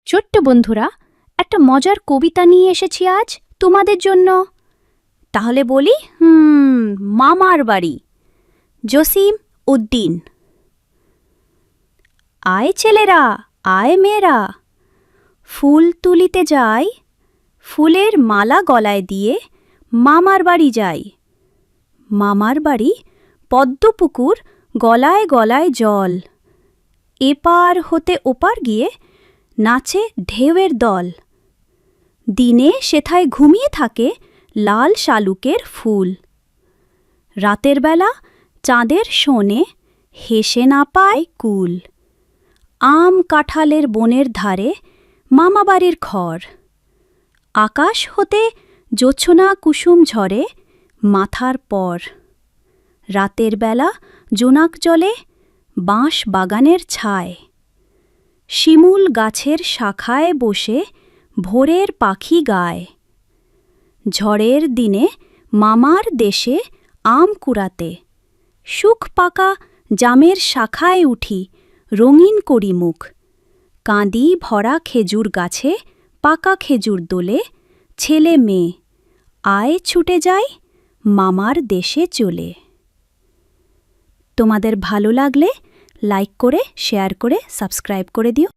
ছোট্ট বন্ধুরা, একটা মজার কবিতা নিয়ে এসেছি আজ তোমাদের জন্য। তাহলে বলি, মামার বাড়ি। জসিম উদ্দিন। আয় ছেলেরা, আয় মেয়েরা, ফুল তুলিতে যাই, ফুলের মালা গলায় দিয়ে মামার বাড়ি যাই। মামার বাড়ি পদ্মপুকুর, গলায় গলায় জল, এপার হতে ওপার গিয়ে নাচে ঢেউয়ের দল। দিনে সেথায় ঘুমিয়ে থাকে লাল শালুকের ফুল। রাতের বেলা চাঁদের শোনে হেসে না পায় কুল। আম কাঁঠালের বনের ধারে মামাবাড়ির ঘর। আকাশ হতে জোছনা কুসুম ঝরে মাথার পর। রাতের বেলা জোনাক জলে বাঁশ বাগানের ছায়। শিমুল গাছের শাখায় বসে ভোরের পাখি গায়। ঝড়ের দিনে মামার দেশে আম কুড়াতে, শুক পাকা জামের শাখায় উঠি রঙিন করি মুখ। কাঁদি ভরা খেজুর গাছে পাকা খেজুর দোলে, ছেলে মেয়ে আয় ছুটে যায় মামার দেশে চলে। তোমাদের ভালো লাগলে লাইক করে, শেয়ার করে, সাবস্ক্রাইব করে দিও।